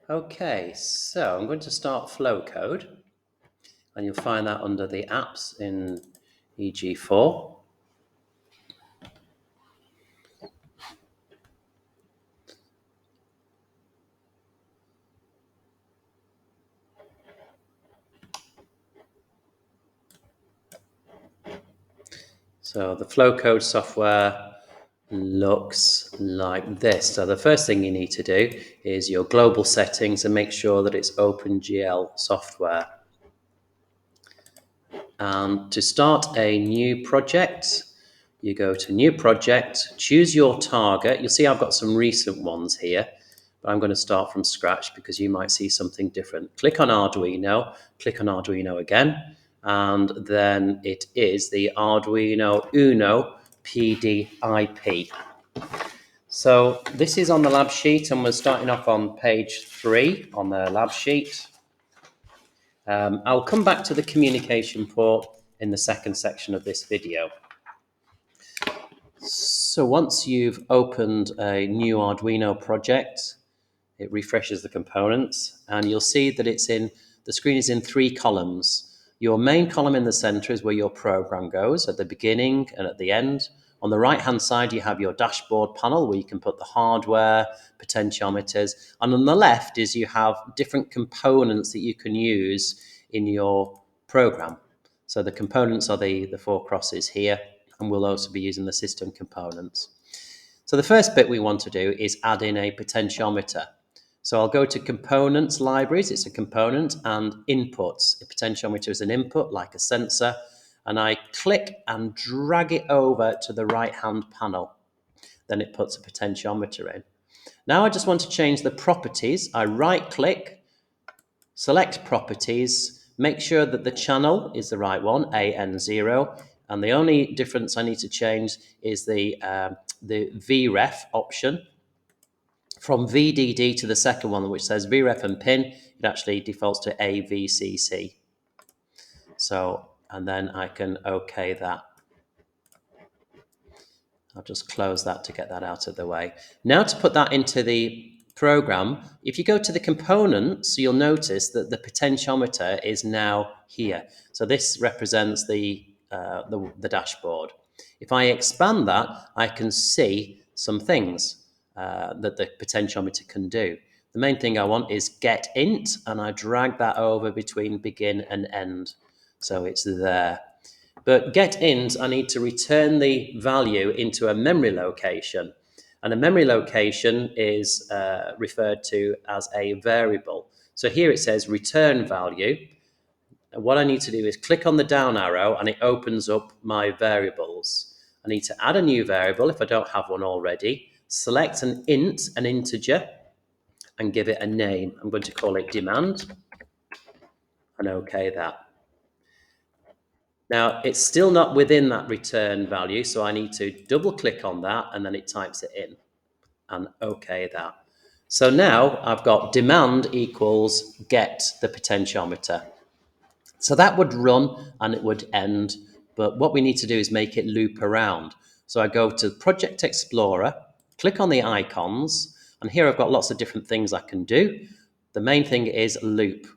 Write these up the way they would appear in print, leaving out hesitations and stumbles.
Okay, so I'm going to start FlowCode, and you'll find that under the apps in EG4. So the FlowCode software looks like this. So the first thing you need to do is your global settings and make sure that it's OpenGL software. And to start a new project, you go to New Project, choose your target. You'll see I've got some recent ones here, but I'm going to start from scratch because you might see something different. Click on Arduino, click on Arduino again, and then it is the Arduino Uno PDIP. So this is on the lab sheet, and we're starting off on page 3 on the lab sheet. I'll come back to the communication port in the second section of this video. So once you've opened a new Arduino project, it refreshes the components, and you'll see that the screen is in 3 columns. Your main column in the center is where your program goes at the beginning and at the end. On the right-hand side, you have your dashboard panel where you can put the hardware, potentiometers, and on the left is you have different components that you can use in your program. So the components are the 4 crosses here, and we'll also be using the system components. So the first bit we want to do is add in a potentiometer. So I'll go to components libraries, it's a component, and inputs. A potentiometer is an input like a sensor, and I click and drag it over to the right-hand panel. Then it puts a potentiometer in. Now I just want to change the properties. I right-click, select properties, make sure that the channel is the right one, AN0, and the only difference I need to change is the VREF option. From VDD to the second one, which says VREF and pin, it actually defaults to AVCC. So, and then I can OK that. I'll just close that to get that out of the way. Now to put that into the program, if you go to the components, you'll notice that the potentiometer is now here. So this represents the dashboard. If I expand that, I can see some things that the potentiometer can do. The main thing I want is get int, and I drag that over between begin and end. So it's there. But get int, I need to return the value into a memory location. And a memory location is referred to as a variable. So here it says return value. And what I need to do is click on the down arrow, and it opens up my variables. I need to add a new variable if I don't have one already. Select an int, an integer, and give it a name. I'm going to call it demand, and OK that. Now, it's still not within that return value, so I need to double click on that, and then it types it in, and OK that. So now I've got demand equals get the potentiometer. So that would run and it would end, but what we need to do is make it loop around. So I go to Project Explorer, click on the icons, and here I've got lots of different things I can do. The main thing is loop.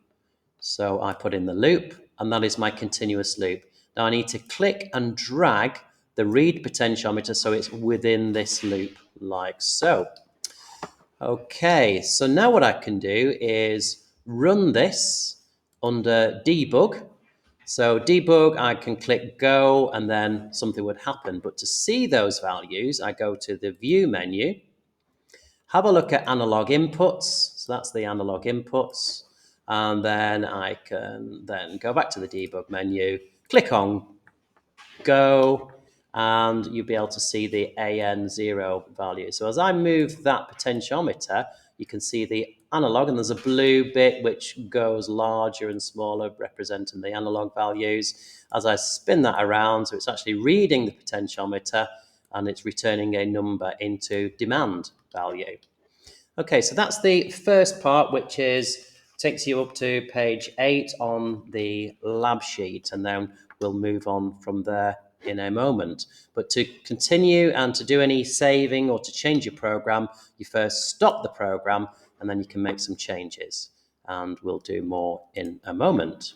So I put in the loop, and that is my continuous loop. Now I need to click and drag the read potentiometer so it's within this loop, like so. Okay, so now what I can do is run this under debug. So debug, I can click go, and then something would happen. But to see those values, I go to the view menu, have a look at analog inputs. So that's the analog inputs. And then I can then go back to the debug menu, click on go, and you'll be able to see the AN0 value. So as I move that potentiometer, you can see the analog, and there's a blue bit which goes larger and smaller, representing the analog values. As I spin that around, so it's actually reading the potentiometer, and it's returning a number into demand value. Okay, so that's the first part, which takes you up to page 8 on the lab sheet, and then we'll move on from there in a moment. But to continue and to do any saving or to change your program, you first stop the program and then you can make some changes. And we'll do more in a moment.